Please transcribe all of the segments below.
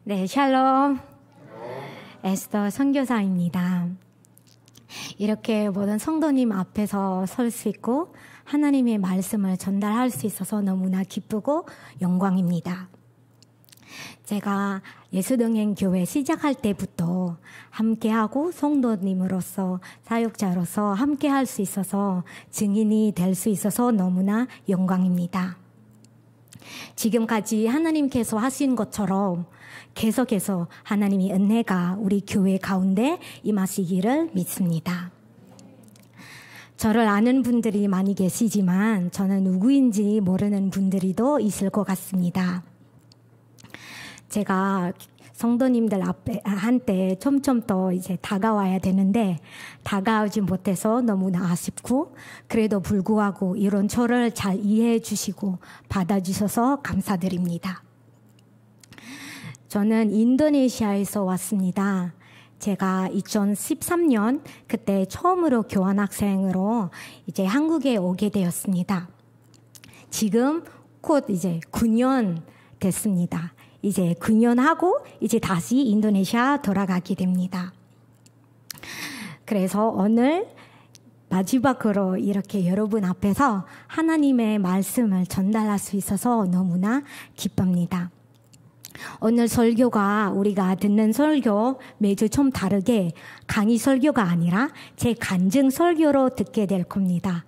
네, 샬롬. 에스더 선교사입니다. 이렇게 모든 성도님 앞에서 설 수 있고 하나님의 말씀을 전달할 수 있어서 너무나 기쁘고 영광입니다. 제가 예수동행교회 시작할 때부터 함께하고 성도님으로서 사역자로서 함께할 수 있어서 증인이 될 수 있어서 너무나 영광입니다. 지금까지 하나님께서 하신 것처럼 계속해서 하나님의 은혜가 우리 교회 가운데 임하시기를 믿습니다. 저를 아는 분들이 많이 계시지만 저는 누구인지 모르는 분들이 더 있을 것 같습니다. 제가 성도님들 한테 점점 더 이제 다가와야 되는데 다가오지 못해서 너무나 아쉽고, 그래도 불구하고 이런 저를 잘 이해해 주시고 받아주셔서 감사드립니다. 저는 인도네시아에서 왔습니다. 제가 2013년 그때 처음으로 교환학생으로 이제 한국에 오게 되었습니다. 지금 곧 이제 9년 됐습니다. 이제 9년 하고 이제 다시 인도네시아 돌아가게 됩니다. 그래서 오늘 마지막으로 이렇게 여러분 앞에서 하나님의 말씀을 전달할 수 있어서 너무나 기쁩니다. 오늘 설교가 우리가 듣는 설교 매주 좀 다르게 강의 설교가 아니라 제 간증 설교로 듣게 될 겁니다.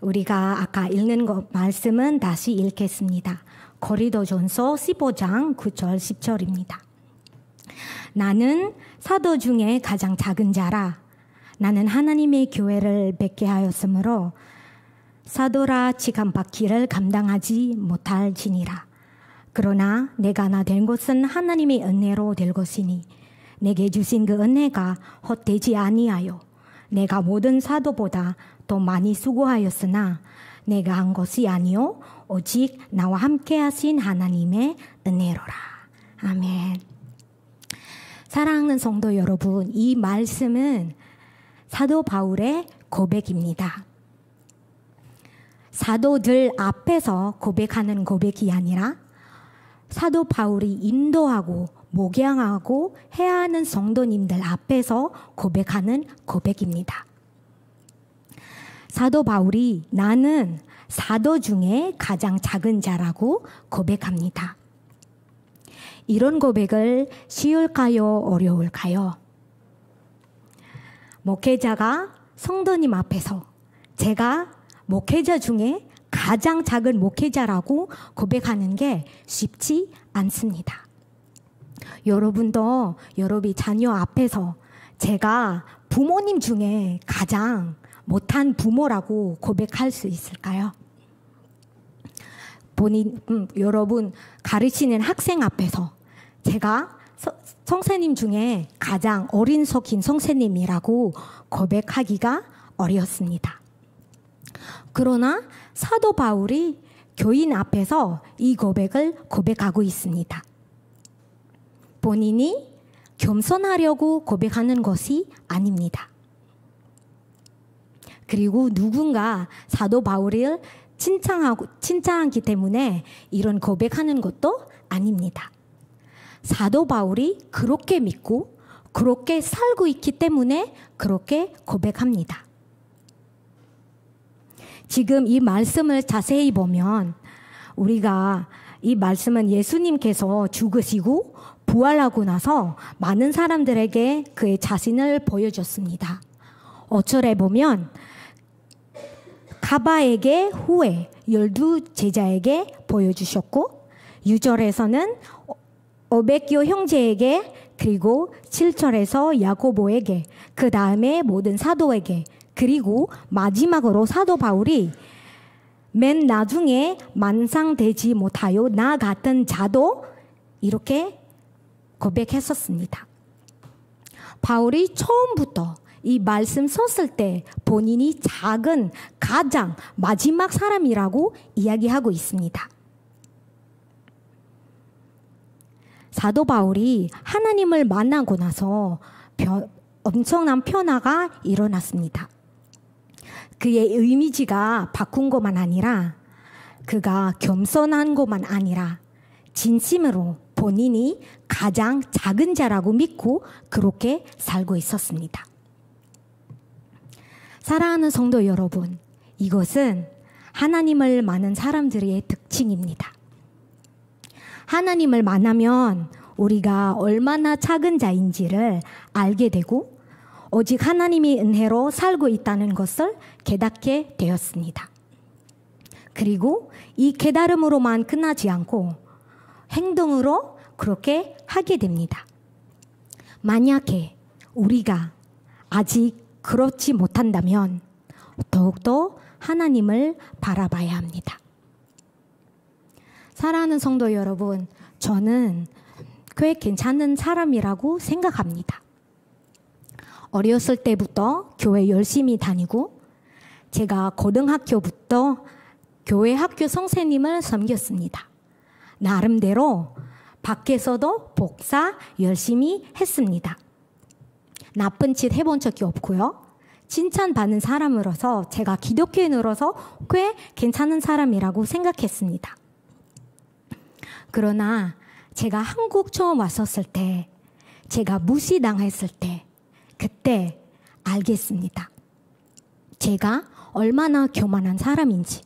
우리가 아까 읽는 말씀은 다시 읽겠습니다. 고린도전서 15장 9절 10절입니다. 나는 사도 중에 가장 작은 자라. 나는 하나님의 교회를 뵙게 하였으므로 사도라 지감받기를 감당하지 못할지니라. 그러나 내가 나 된 것은 하나님의 은혜로 될 것이니 내게 주신 그 은혜가 헛되지 아니하여 내가 모든 사도보다 더 많이 수고하였으나 내가 한 것이 아니요 오직 나와 함께 하신 하나님의 은혜로라. 아멘. 사랑하는 성도 여러분, 이 말씀은 사도 바울의 고백입니다. 사도들 앞에서 고백하는 고백이 아니라 사도 바울이 인도하고 목양하고 해야 하는 성도님들 앞에서 고백하는 고백입니다. 사도 바울이 나는 사도 중에 가장 작은 자라고 고백합니다. 이런 고백을 쉬울까요? 어려울까요? 목회자가 성도님 앞에서 제가 목회자 중에 가장 작은 목회자라고 고백하는 게 쉽지 않습니다. 여러분도 여러분의 자녀 앞에서 제가 부모님 중에 가장 못한 부모라고 고백할 수 있을까요? 여러분 가르치는 학생 앞에서 제가 선생님 중에 가장 어린 속인 선생님이라고 고백하기가 어렵습니다. 그러나 사도 바울이 교인 앞에서 이 고백을 고백하고 있습니다. 본인이 겸손하려고 고백하는 것이 아닙니다. 그리고 누군가 사도 바울을 칭찬하기 때문에 이런 고백하는 것도 아닙니다. 사도 바울이 그렇게 믿고 그렇게 살고 있기 때문에 그렇게 고백합니다. 지금 이 말씀을 자세히 보면 우리가 이 말씀은 예수님께서 죽으시고 부활하고 나서 많은 사람들에게 그의 자신을 보여줬습니다. 5절에 보면 가바에게 후에 12제자에게 보여주셨고 6절에서는 오베교 형제에게, 그리고 7절에서 야고보에게, 그 다음에 모든 사도에게, 그리고 마지막으로 사도 바울이 맨 나중에 만상되지 못하여 나 같은 자도 이렇게 고백했었습니다. 바울이 처음부터 이 말씀 썼을 때 본인이 작은 가장 마지막 사람이라고 이야기하고 있습니다. 사도 바울이 하나님을 만나고 나서 엄청난 변화가 일어났습니다. 그의 이미지가 바꾼 것만 아니라 그가 겸손한 것만 아니라 진심으로 본인이 가장 작은 자라고 믿고 그렇게 살고 있었습니다. 사랑하는 성도 여러분, 이것은 하나님을 만난 사람들의 특징입니다. 하나님을 만나면 우리가 얼마나 작은 자인지를 알게 되고 오직 하나님의 은혜로 살고 있다는 것을 깨닫게 되었습니다. 그리고 이 깨달음으로만 끝나지 않고 행동으로 그렇게 하게 됩니다. 만약에 우리가 아직 그렇지 못한다면 더욱더 하나님을 바라봐야 합니다. 사랑하는 성도 여러분, 저는 꽤 괜찮은 사람이라고 생각합니다. 어렸을 때부터 교회 열심히 다니고 제가 고등학교부터 교회 학교 선생님을 섬겼습니다. 나름대로 밖에서도 복사 열심히 했습니다. 나쁜 짓 해본 적이 없고요. 칭찬받는 사람으로서 제가 기독교인으로서 꽤 괜찮은 사람이라고 생각했습니다. 그러나 제가 한국 처음 왔었을 때, 제가 무시당했을 때, 그때 알겠습니다. 제가 얼마나 교만한 사람인지,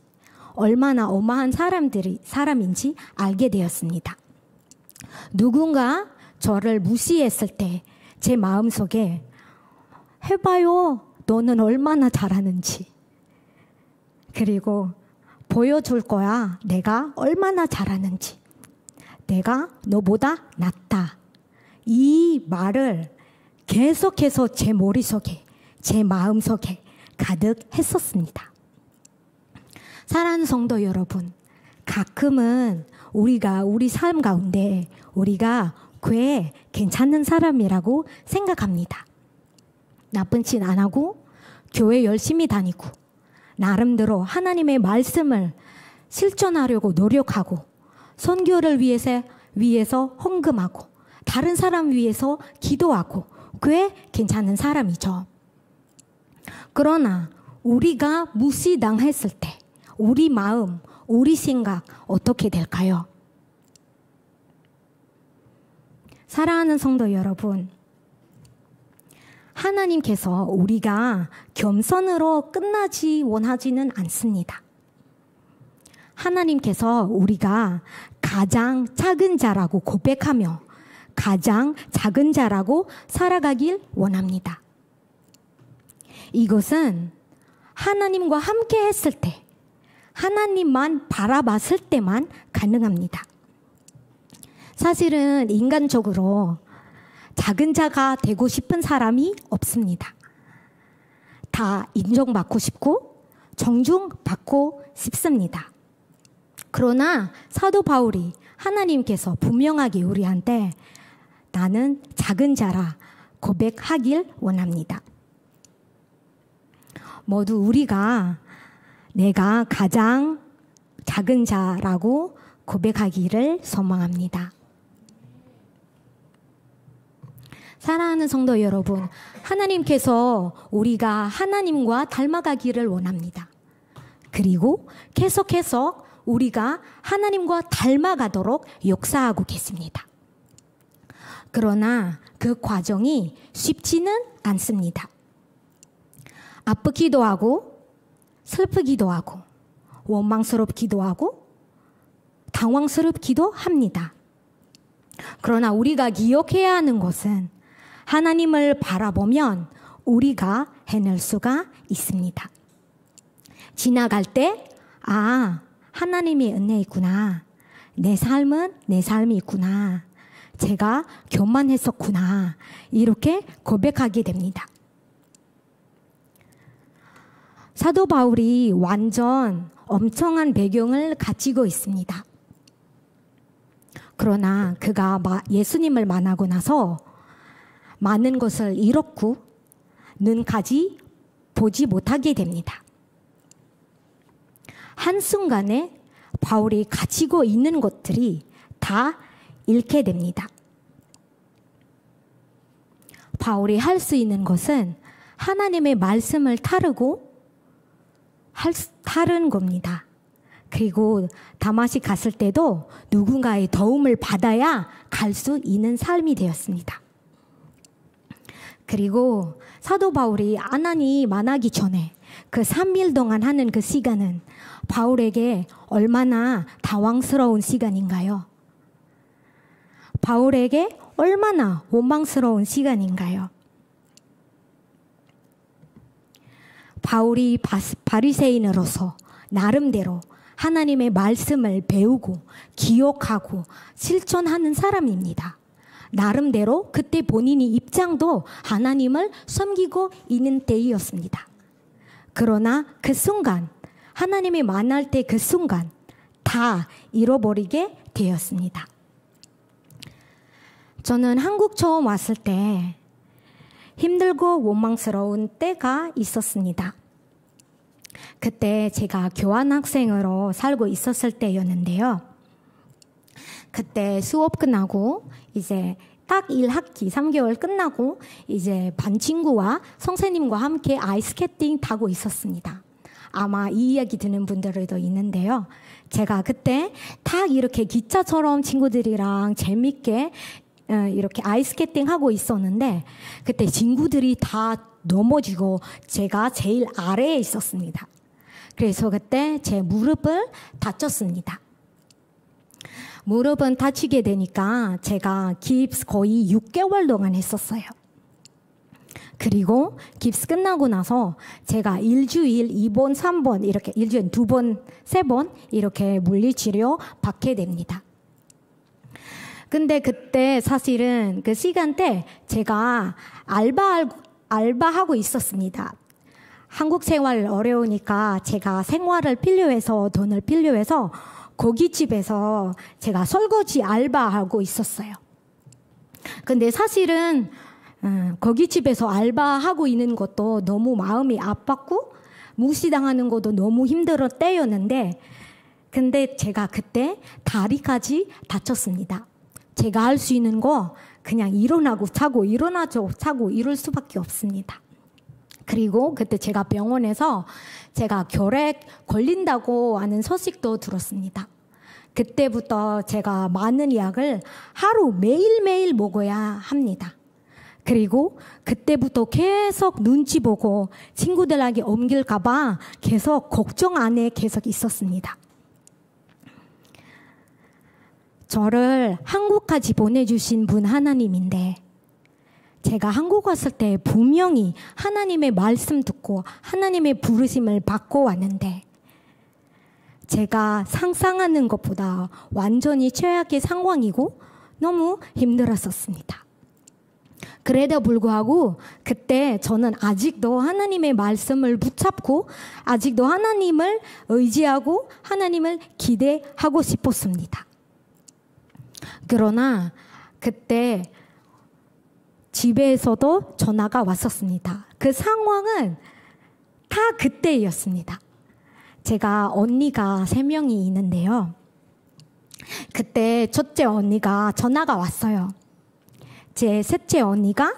얼마나 어마한 사람인지 알게 되었습니다. 누군가 저를 무시했을 때 제 마음속에 해봐요, 너는 얼마나 잘하는지. 그리고 보여줄 거야, 내가 얼마나 잘하는지. 내가 너보다 낫다. 이 말을 계속해서 제 머릿속에, 제 마음속에 가득했었습니다. 사랑하는 성도 여러분, 가끔은 우리가 우리 삶 가운데 우리가 꽤 괜찮은 사람이라고 생각합니다. 나쁜 짓 안 하고 교회 열심히 다니고 나름대로 하나님의 말씀을 실천하려고 노력하고 선교를 위해서 헌금하고 다른 사람 위해서 기도하고 꽤 괜찮은 사람이죠. 그러나 우리가 무시당했을 때 우리 마음, 우리 생각 어떻게 될까요? 사랑하는 성도 여러분, 하나님께서 우리가 겸손으로 끝나지 원하지는 않습니다. 하나님께서 우리가 가장 작은 자라고 고백하며 가장 작은 자라고 살아가길 원합니다. 이것은 하나님과 함께 했을 때, 하나님만 바라봤을 때만 가능합니다. 사실은 인간적으로 작은 자가 되고 싶은 사람이 없습니다. 다 인정받고 싶고 존중받고 싶습니다. 그러나 사도 바울이 하나님께서 분명하게 우리한테 나는 작은 자라 고백하길 원합니다. 모두 우리가 내가 가장 작은 자라고 고백하기를 소망합니다. 사랑하는 성도 여러분, 하나님께서 우리가 하나님과 닮아가기를 원합니다. 그리고 계속해서 우리가 하나님과 닮아가도록 역사하고 계십니다. 그러나 그 과정이 쉽지는 않습니다. 아프기도 하고 슬프기도 하고 원망스럽기도 하고 당황스럽기도 합니다. 그러나 우리가 기억해야 하는 것은 하나님을 바라보면 우리가 해낼 수가 있습니다. 지나갈 때 하나님의 은혜 있구나. 내 삶은 내 삶이 있구나. 제가 교만했었구나. 이렇게 고백하게 됩니다. 사도 바울이 완전 엄청난 배경을 가지고 있습니다. 그러나 그가 예수님을 만나고 나서 많은 것을 잃었고 눈까지 보지 못하게 됩니다. 한순간에 바울이 가지고 있는 것들이 다 잃게 됩니다. 바울이 할 수 있는 것은 하나님의 말씀을 따르는 겁니다. 그리고 다마식 갔을 때도 누군가의 도움을 받아야 갈 수 있는 삶이 되었습니다. 그리고 사도 바울이 아난이 만나기 전에 그 3일 동안 하는 그 시간은 바울에게 얼마나 당황스러운 시간인가요? 바울에게 얼마나 원망스러운 시간인가요? 바울이 바리새인으로서 나름대로 하나님의 말씀을 배우고 기억하고 실천하는 사람입니다. 나름대로 그때 본인의 입장도 하나님을 섬기고 있는 때이었습니다. 그러나 그 순간, 하나님이 만날 때 그 순간 다 잃어버리게 되었습니다. 저는 한국 처음 왔을 때 힘들고 원망스러운 때가 있었습니다. 그때 제가 교환학생으로 살고 있었을 때였는데요. 그때 수업 끝나고 이제 딱 1학기 3개월 끝나고 이제 반 친구와 선생님과 함께 아이스케이팅 타고 있었습니다. 아마 이 이야기 듣는 분들도 있는데요. 제가 그때 딱 이렇게 기차처럼 친구들이랑 재밌게 이렇게 아이스케이팅 하고 있었는데 그때 친구들이 다 넘어지고 제가 제일 아래에 있었습니다. 그래서 그때 제 무릎을 다쳤습니다. 무릎은 다치게 되니까 제가 깁스 거의 6개월 동안 했었어요. 그리고 깁스 끝나고 나서 제가 일주일 2번, 3번 이렇게 일주일 2번, 3번 이렇게 물리치료 받게 됩니다. 근데 그때 사실은 그 시간대 제가 알바하고 있었습니다. 한국 생활 어려우니까 제가 생활을 필요해서 돈을 필요해서 고깃집에서 제가 설거지 알바하고 있었어요. 근데 사실은 고깃집에서 알바하고 있는 것도 너무 마음이 아팠고 무시당하는 것도 너무 힘들었 때였는데 근데 제가 그때 다리까지 다쳤습니다. 제가 할 수 있는 거 그냥 일어나고 자고 일어나고 자고 이럴 수밖에 없습니다. 그리고 그때 제가 병원에서 제가 결핵 걸린다고 하는 소식도 들었습니다. 그때부터 제가 많은 약을 하루 매일매일 먹어야 합니다. 그리고 그때부터 계속 눈치 보고 친구들에게 옮길까 봐 계속 걱정 안에 계속 있었습니다. 저를 한국까지 보내주신 분 하나님인데 제가 한국 왔을 때 분명히 하나님의 말씀 듣고 하나님의 부르심을 받고 왔는데 제가 상상하는 것보다 완전히 최악의 상황이고 너무 힘들었었습니다. 그래도 불구하고 그때 저는 아직도 하나님의 말씀을 붙잡고 아직도 하나님을 의지하고 하나님을 기대하고 싶었습니다. 그러나 그때 집에서도 전화가 왔었습니다. 그 상황은 다 그때였습니다. 제가 언니가 3명이 있는데요. 그때 첫째 언니가 전화가 왔어요. 제 셋째 언니가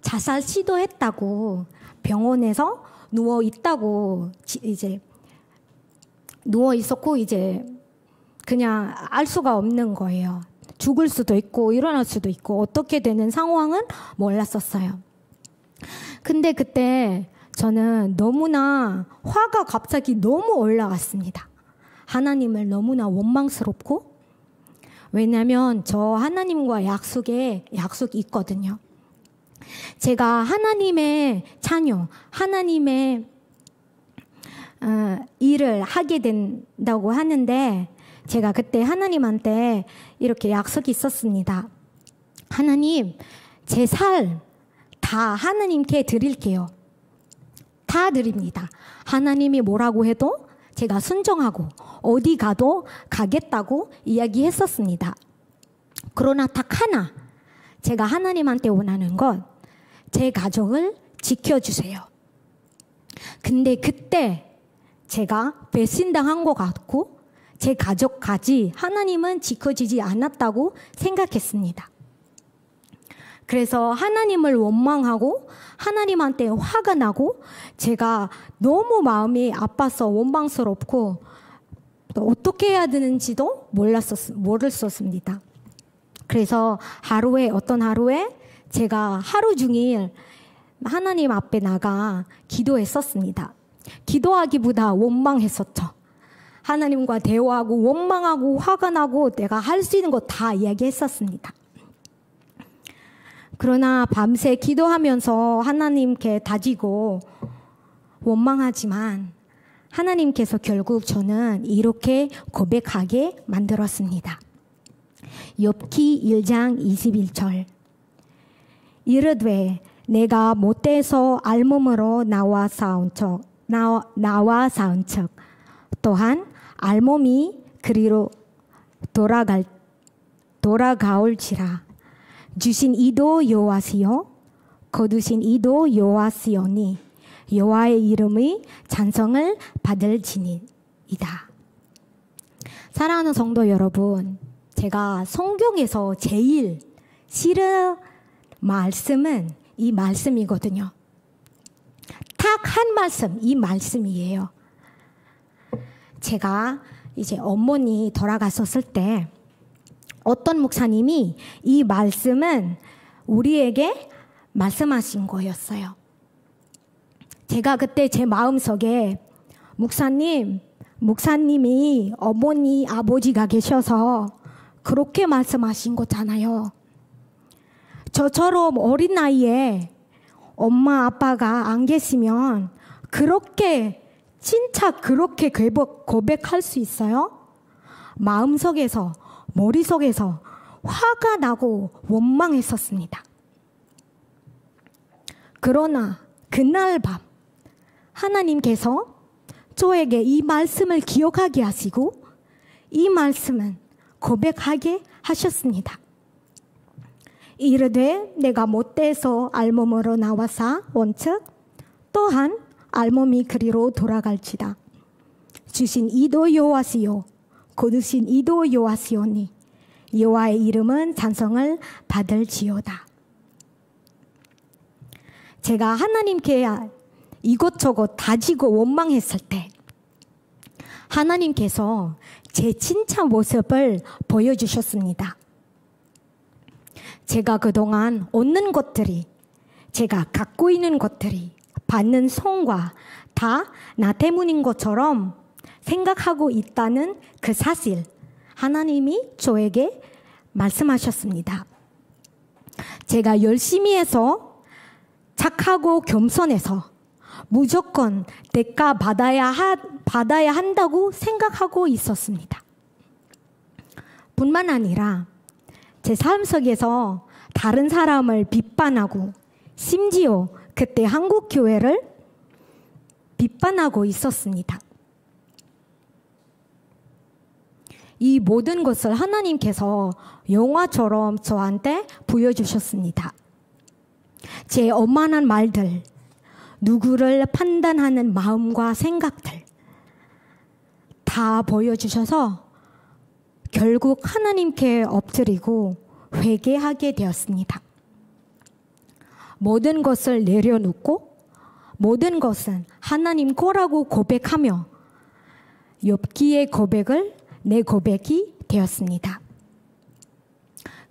자살 시도했다고 병원에서 누워 있다고 이제 누워 있었고 이제 그냥 알 수가 없는 거예요. 죽을 수도 있고 일어날 수도 있고 어떻게 되는 상황은 몰랐었어요. 근데 그때 저는 너무나 화가 갑자기 너무 올라갔습니다. 하나님을 너무나 원망스럽고 왜냐하면 저 하나님과 약속이 있거든요. 제가 하나님의 자녀, 하나님의 일을 하게 된다고 하는데 제가 그때 하나님한테 이렇게 약속이 있었습니다. 하나님, 제 삶 다 하나님께 드릴게요. 다 드립니다. 하나님이 뭐라고 해도 제가 순종하고 어디 가도 가겠다고 이야기했었습니다. 그러나 딱 하나 제가 하나님한테 원하는 건 제 가족을 지켜주세요. 근데 그때 제가 배신당한 것 같고 제 가족까지 하나님은 지켜지지 않았다고 생각했습니다. 그래서 하나님을 원망하고 하나님한테 화가 나고 제가 너무 마음이 아파서 원망스럽고 또 어떻게 해야 되는지도 몰랐었습니다. 그래서 어떤 하루에 제가 하루 종일 하나님 앞에 나가 기도했었습니다. 기도하기보다 원망했었죠. 하나님과 대화하고 원망하고 화가 나고 내가 할 수 있는 거 다 이야기했었습니다. 그러나 밤새 기도하면서 하나님께 다지고 원망하지만 하나님께서 결국 저는 이렇게 고백하게 만들었습니다. 욥기 1장 21절 이르되 내가 못돼서 알몸으로 나와 싸운 척 또한 알몸이 그리로 돌아가올지라 주신 이도 여호와시요 거두신 이도 여호와시오니 여호와의 이름의 찬송을 받을지니이다. 사랑하는 성도 여러분, 제가 성경에서 제일 싫은 말씀은 이 말씀이거든요. 딱 한 말씀, 이 말씀이에요. 제가 이제 어머니 돌아갔었을 때 어떤 목사님이 이 말씀은 우리에게 말씀하신 거였어요. 제가 그때 제 마음속에 목사님이 어머니, 아버지가 계셔서 그렇게 말씀하신 거잖아요. 저처럼 어린 나이에 엄마, 아빠가 안 계시면 진짜 그렇게 고백할 수 있어요? 마음속에서, 머릿속에서 화가 나고 원망했었습니다. 그러나 그날 밤 하나님께서 저에게 이 말씀을 기억하게 하시고 이 말씀은 고백하게 하셨습니다. 이르되 내가 못돼서 알몸으로 나와서 원즉 또한 알몸이 그리로 돌아갈지다. 주신 이도 여호와시요 거두신 이도 여호와시오니 여호와의 이름은 찬송을 받을지어다. 제가 하나님께 이것저것 다지고 원망했을 때 하나님께서 제 진짜 모습을 보여주셨습니다. 제가 그동안 얻는 것들이, 제가 갖고 있는 것들이, 받는 성과 다 나 때문인 것처럼 생각하고 있다는 그 사실, 하나님이 저에게 말씀하셨습니다. 제가 열심히 해서 착하고 겸손해서 무조건 대가 받아야 한다고 생각하고 있었습니다. 뿐만 아니라 제 삶 속에서 다른 사람을 비판하고 심지어 그때 한국 교회를 비판하고 있었습니다. 이 모든 것을 하나님께서 영화처럼 저한테 보여주셨습니다. 제 오만한 말들, 누구를 판단하는 마음과 생각들 다 보여주셔서 결국 하나님께 엎드리고 회개하게 되었습니다. 모든 것을 내려놓고 모든 것은 하나님 거라고 고백하며 욥기의 고백을 내 고백이 되었습니다.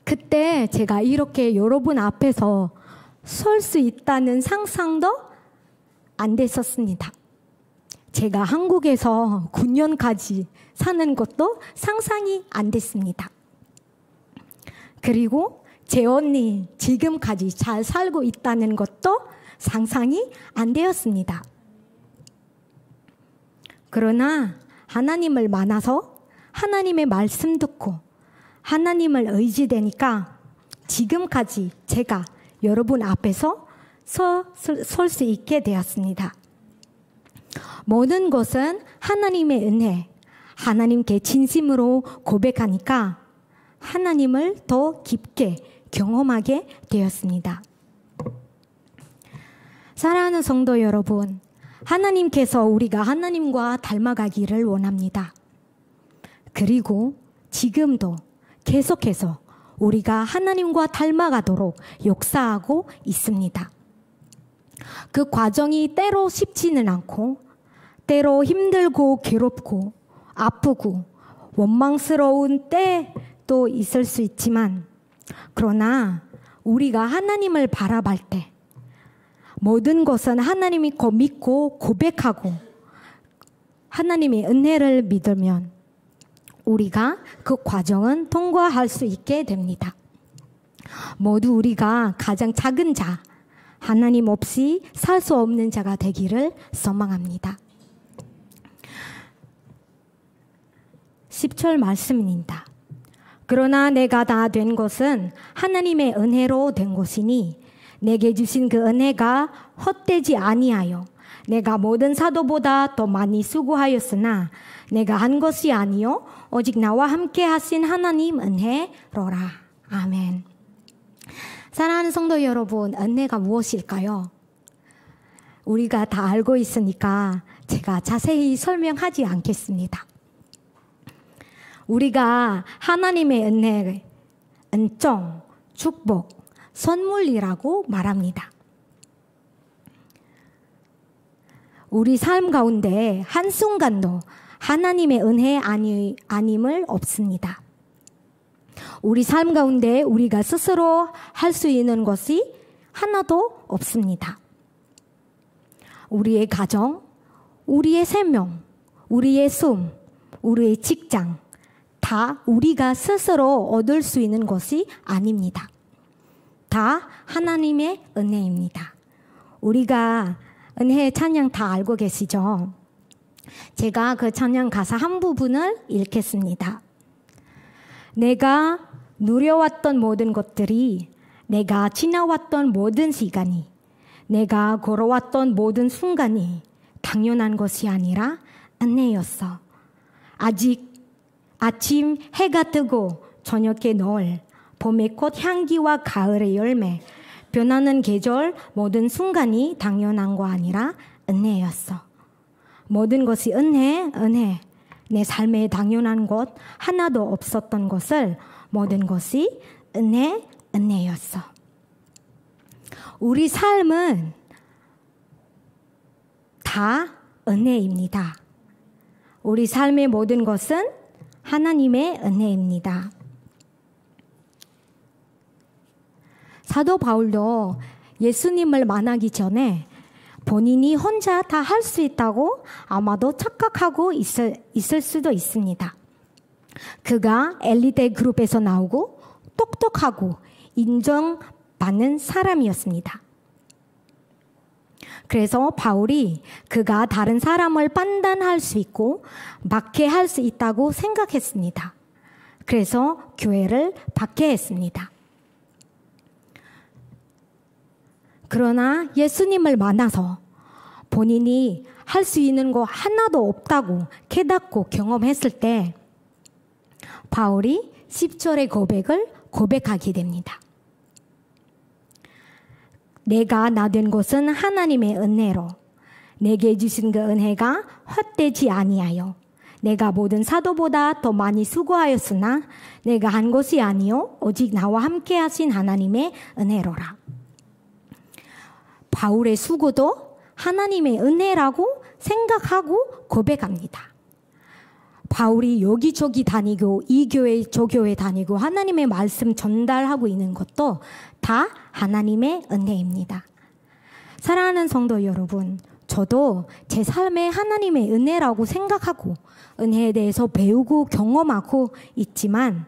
그때 제가 이렇게 여러분 앞에서 설 수 있다는 상상도 안 됐었습니다. 제가 한국에서 9년까지 사는 것도 상상이 안 됐습니다. 그리고 제 언니 지금까지 잘 살고 있다는 것도 상상이 안 되었습니다. 그러나 하나님을 만나서 하나님의 말씀 듣고 하나님을 의지되니까 지금까지 제가 여러분 앞에서 설 수 있게 되었습니다. 모든 것은 하나님의 은혜, 하나님께 진심으로 고백하니까 하나님을 더 깊게 경험하게 되었습니다. 사랑하는 성도 여러분, 하나님께서 우리가 하나님과 닮아가기를 원합니다. 그리고 지금도 계속해서 우리가 하나님과 닮아가도록 역사하고 있습니다. 그 과정이 때로 쉽지는 않고 때로 힘들고 괴롭고 아프고 원망스러운 때도 있을 수 있지만, 그러나 우리가 하나님을 바라볼 때 모든 것은 하나님이 믿고 고백하고 하나님의 은혜를 믿으면 우리가 그 과정은 통과할 수 있게 됩니다. 모두 우리가 가장 작은 자, 하나님 없이 살 수 없는 자가 되기를 소망합니다. 10절 말씀입니다. 그러나 내가 다 된 것은 하나님의 은혜로 된 것이니 내게 주신 그 은혜가 헛되지 아니하여 내가 모든 사도보다 더 많이 수고하였으나 내가 한 것이 아니요 오직 나와 함께 하신 하나님 은혜로라. 아멘. 사랑하는 성도 여러분, 은혜가 무엇일까요? 우리가 다 알고 있으니까 제가 자세히 설명하지 않겠습니다. 우리가 하나님의 은혜를 은총, 축복, 선물이라고 말합니다. 우리 삶 가운데 한순간도 하나님의 은혜 아님을 없습니다. 우리 삶 가운데 우리가 스스로 할 수 있는 것이 하나도 없습니다. 우리의 가정, 우리의 생명, 우리의 숨, 우리의 직장, 다 우리가 스스로 얻을 수 있는 것이 아닙니다. 다 하나님의 은혜입니다. 우리가 은혜의 찬양 다 알고 계시죠? 제가 그 찬양 가사 한 부분을 읽겠습니다. 내가 누려왔던 모든 것들이, 내가 지나왔던 모든 시간이, 내가 걸어왔던 모든 순간이 당연한 것이 아니라 은혜였어. 아직 아침 해가 뜨고 저녁에 노을, 봄의 꽃 향기와 가을의 열매, 변하는 계절 모든 순간이 당연한 거 아니라 은혜였어. 모든 것이 은혜. 내 삶에 당연한 것 하나도 없었던 것을 모든 것이 은혜였어. 우리 삶은 다 은혜입니다. 우리 삶의 모든 것은 하나님의 은혜입니다. 사도 바울도 예수님을 만나기 전에 본인이 혼자 다 할 수 있다고 아마도 착각하고 있을 수도 있습니다. 그가 엘리트 그룹에서 나오고 똑똑하고 인정받는 사람이었습니다. 그래서 바울이 그가 다른 사람을 판단할 수 있고 박해할 수 있다고 생각했습니다. 그래서 교회를 박해했습니다. 그러나 예수님을 만나서 본인이 할 수 있는 거 하나도 없다고 깨닫고 경험했을 때 바울이 10절의 고백을 고백하게 됩니다. 내가 나 된 것은 하나님의 은혜로 내게 주신 그 은혜가 헛되지 아니하여 내가 모든 사도보다 더 많이 수고하였으나 내가 한 것이 아니요 오직 나와 함께 하신 하나님의 은혜로라. 바울의 수고도 하나님의 은혜라고 생각하고 고백합니다. 바울이 여기저기 다니고 이 교회 저 교회 다니고 하나님의 말씀 전달하고 있는 것도 다 하나님의 은혜입니다. 사랑하는 성도 여러분, 저도 제 삶에 하나님의 은혜라고 생각하고 은혜에 대해서 배우고 경험하고 있지만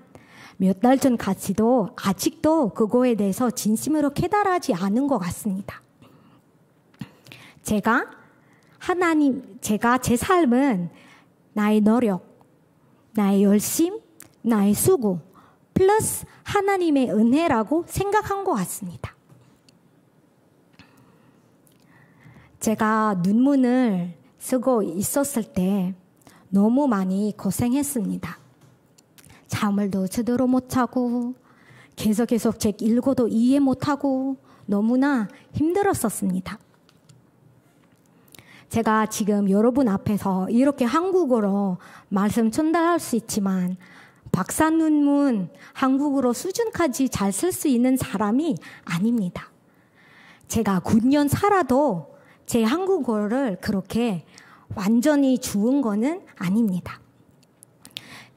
몇 달 전까지도 아직도 그거에 대해서 진심으로 깨달하지 않은 것 같습니다. 제가 제 삶은 나의 노력, 나의 열심, 나의 수고 플러스 하나님의 은혜라고 생각한 것 같습니다. 제가 논문을 쓰고 있었을 때 너무 많이 고생했습니다. 잠을도 제대로 못 자고 계속 책 읽어도 이해 못하고 너무나 힘들었었습니다. 제가 지금 여러분 앞에서 이렇게 한국어로 말씀 전달할 수 있지만 박사 논문 한국어로 수준까지 잘 쓸 수 있는 사람이 아닙니다. 제가 9년 살아도 제 한국어를 그렇게 완전히 좋은 거는 아닙니다.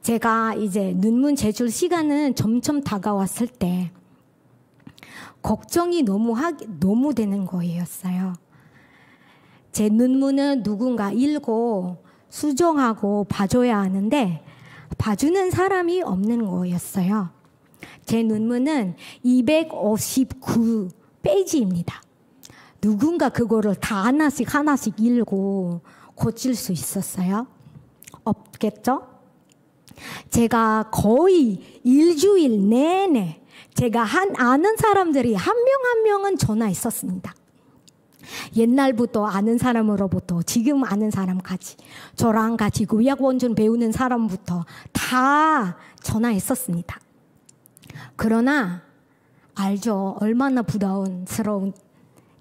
제가 이제 논문 제출 시간은 점점 다가왔을 때 걱정이 너무 되는 거였어요. 제 논문은 누군가 읽고 수정하고 봐줘야 하는데 봐주는 사람이 없는 거였어요. 제 논문은 259페이지입니다. 누군가 그거를 다 하나씩 읽고 고칠 수 있었어요? 없겠죠? 제가 거의 일주일 내내 제가 아는 사람들이 한 명은 전화했었습니다. 옛날부터 아는 사람으로부터 지금 아는 사람까지 저랑 같이 의학원전 배우는 사람부터 다 전화했었습니다. 그러나 알죠. 얼마나 부담스러운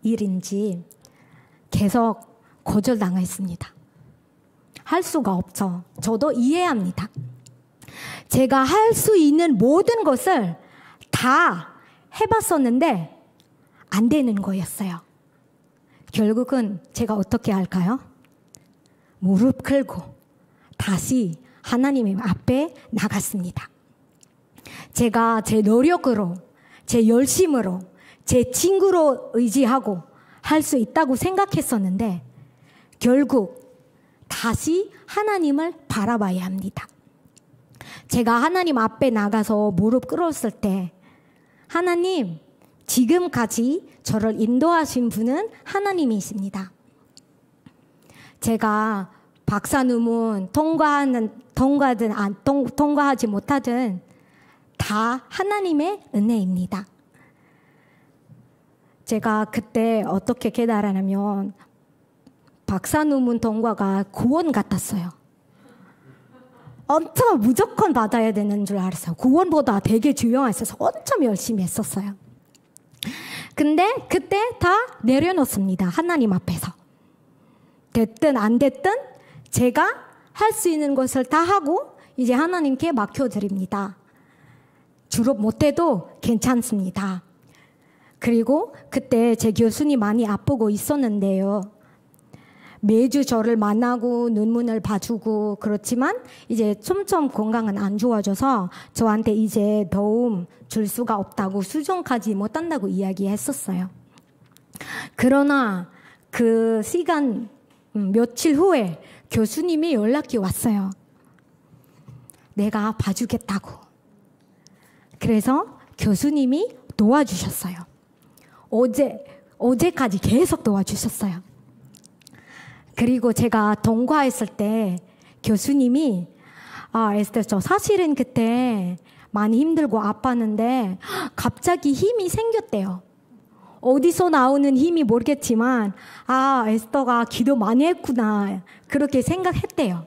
일인지 계속 거절당했습니다. 할 수가 없죠. 저도 이해합니다. 제가 할 수 있는 모든 것을 다 해봤었는데 안 되는 거였어요. 결국은 제가 어떻게 할까요? 무릎 꿇고 다시 하나님 앞에 나갔습니다. 제가 제 노력으로, 제 열심으로, 제 친구로 의지하고 할 수 있다고 생각했었는데 결국 다시 하나님을 바라봐야 합니다. 제가 하나님 앞에 나가서 무릎 꿇었을 때 하나님, 지금까지 저를 인도하신 분은 하나님이십니다. 제가 박사 논문 통과하지 못하든 다 하나님의 은혜입니다. 제가 그때 어떻게 깨달았냐면 박사 논문 통과가 구원 같았어요. 엄청 무조건 받아야 되는 줄 알았어요. 구원보다 되게 중요했어서 엄청 열심히 했었어요. 근데 그때 다 내려놓습니다. 하나님 앞에서. 됐든 안 됐든 제가 할 수 있는 것을 다 하고 이제 하나님께 맡겨드립니다. 졸업 못해도 괜찮습니다. 그리고 그때 제 교수님 많이 아프고 있었는데요. 매주 저를 만나고 논문을 봐주고 그렇지만 이제 점점 건강은 안 좋아져서 저한테 이제 도움 줄 수가 없다고 수정까지 못한다고 이야기했었어요. 그러나 그 시간 며칠 후에 교수님이 연락이 왔어요. 내가 봐주겠다고. 그래서 교수님이 도와주셨어요. 어제까지 계속 도와주셨어요. 그리고 제가 통과했을 때 교수님이 에스테 저 사실은 그때 많이 힘들고 아팠는데 갑자기 힘이 생겼대요. 어디서 나오는 힘이 모르겠지만 에스더가 기도 많이 했구나 그렇게 생각했대요.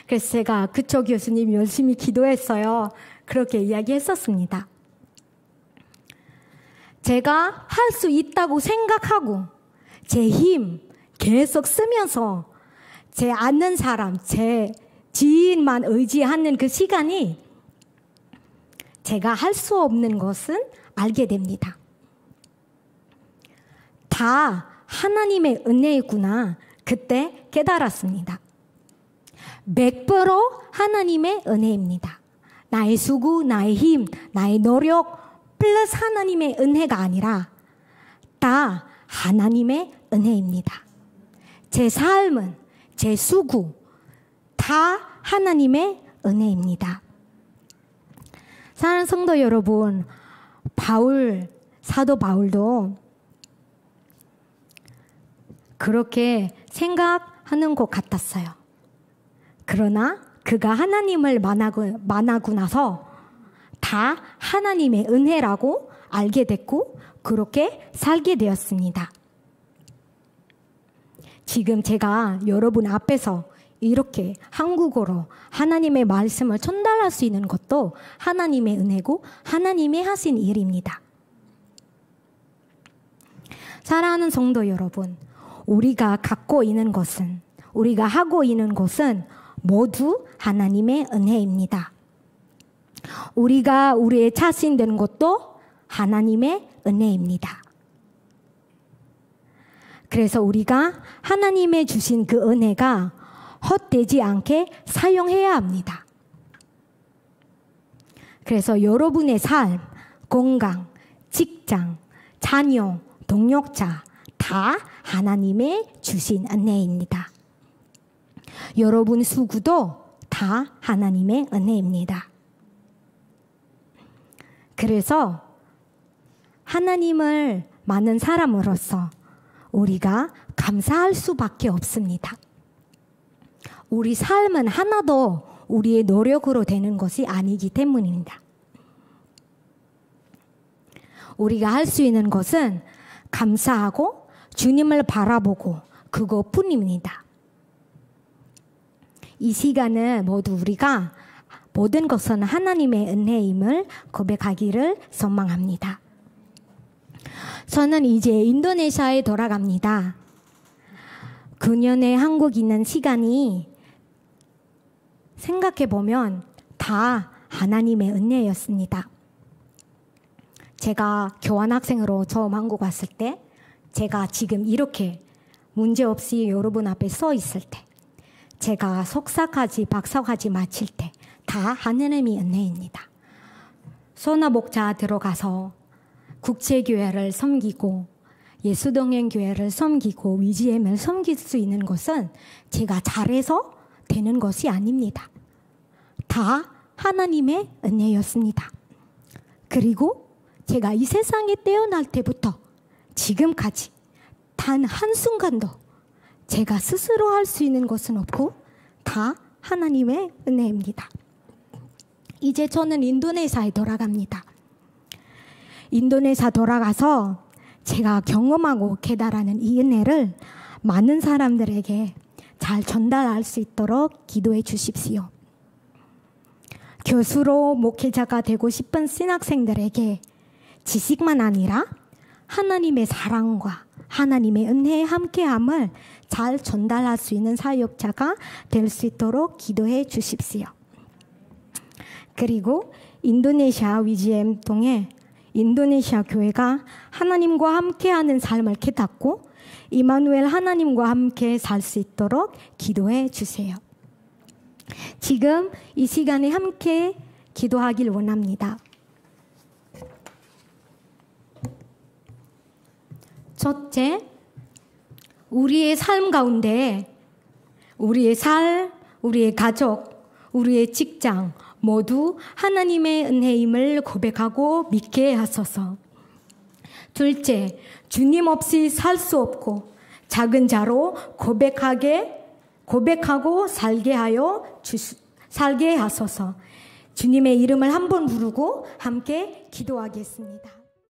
그래서 제가 그쵸 교수님 열심히 기도했어요. 그렇게 이야기했었습니다. 제가 할 수 있다고 생각하고 제 힘 계속 쓰면서 제 아는 사람, 제 지인만 의지하는 그 시간이 제가 할 수 없는 것은 알게 됩니다. 다 하나님의 은혜이구나 그때 깨달았습니다. 100% 하나님의 은혜입니다. 나의 수고, 나의 힘, 나의 노력 플러스 하나님의 은혜가 아니라 다 하나님의 은혜입니다. 제 삶은, 제 수고 다 하나님의 은혜입니다. 사랑하는 성도 여러분, 사도 바울도 그렇게 생각하는 것 같았어요. 그러나 그가 하나님을 만나고 나서 다 하나님의 은혜라고 알게 됐고 그렇게 살게 되었습니다. 지금 제가 여러분 앞에서 이렇게 한국어로 하나님의 말씀을 전달할 수 있는 것도 하나님의 은혜고 하나님이 하신 일입니다. 사랑하는 성도 여러분, 우리가 갖고 있는 것은, 우리가 하고 있는 것은 모두 하나님의 은혜입니다. 우리가 우리의 자신 되는 것도 하나님의 은혜입니다. 그래서 우리가 하나님의 주신 그 은혜가 헛되지 않게 사용해야 합니다. 그래서 여러분의 삶, 건강, 직장, 자녀, 동역자 다 하나님의 주신 은혜입니다. 여러분 수고도 다 하나님의 은혜입니다. 그래서 하나님을 많은 사람으로서 우리가 감사할 수밖에 없습니다. 우리 삶은 하나도 우리의 노력으로 되는 것이 아니기 때문입니다. 우리가 할 수 있는 것은 감사하고 주님을 바라보고 그것뿐입니다. 이 시간은 모두 우리가 모든 것은 하나님의 은혜임을 고백하기를 소망합니다. 저는 이제 인도네시아에 돌아갑니다. 9년의 한국에 있는 시간이 생각해보면 다 하나님의 은혜였습니다. 제가 교환학생으로 처음 한국 왔을 때, 제가 지금 이렇게 문제없이 여러분 앞에 서 있을 때, 제가 석사까지 박사까지 마칠 때 다 하나님의 은혜입니다. 소나복자 들어가서 국제교회를 섬기고 예수동행교회를 섬기고 위지엠을 섬길 수 있는 것은 제가 잘해서 되는 것이 아닙니다. 다 하나님의 은혜였습니다. 그리고 제가 이 세상에 태어날 때부터 지금까지 단 한순간도 제가 스스로 할 수 있는 것은 없고 다 하나님의 은혜입니다. 이제 저는 인도네시아에 돌아갑니다. 인도네시아 돌아가서 제가 경험하고 깨달아는 이 은혜를 많은 사람들에게 잘 전달할 수 있도록 기도해 주십시오. 교수로 목회자가 되고 싶은 신학생들에게 지식만 아니라 하나님의 사랑과 하나님의 은혜의 함께함을 잘 전달할 수 있는 사역자가 될 수 있도록 기도해 주십시오. 그리고 인도네시아 위지엠 통해 인도네시아 교회가 하나님과 함께하는 삶을 깨닫고 이마누엘 하나님과 함께 살 수 있도록 기도해 주세요. 지금 이 시간에 함께 기도하길 원합니다. 첫째, 우리의 삶 가운데 우리의 삶, 우리의 가족, 우리의 직장 모두 하나님의 은혜임을 고백하고 믿게 하소서. 둘째, 주님 없이 살 수 없고 작은 자로 고백하고 살게 하소서. 주님의 이름을 한번 부르고 함께 기도하겠습니다.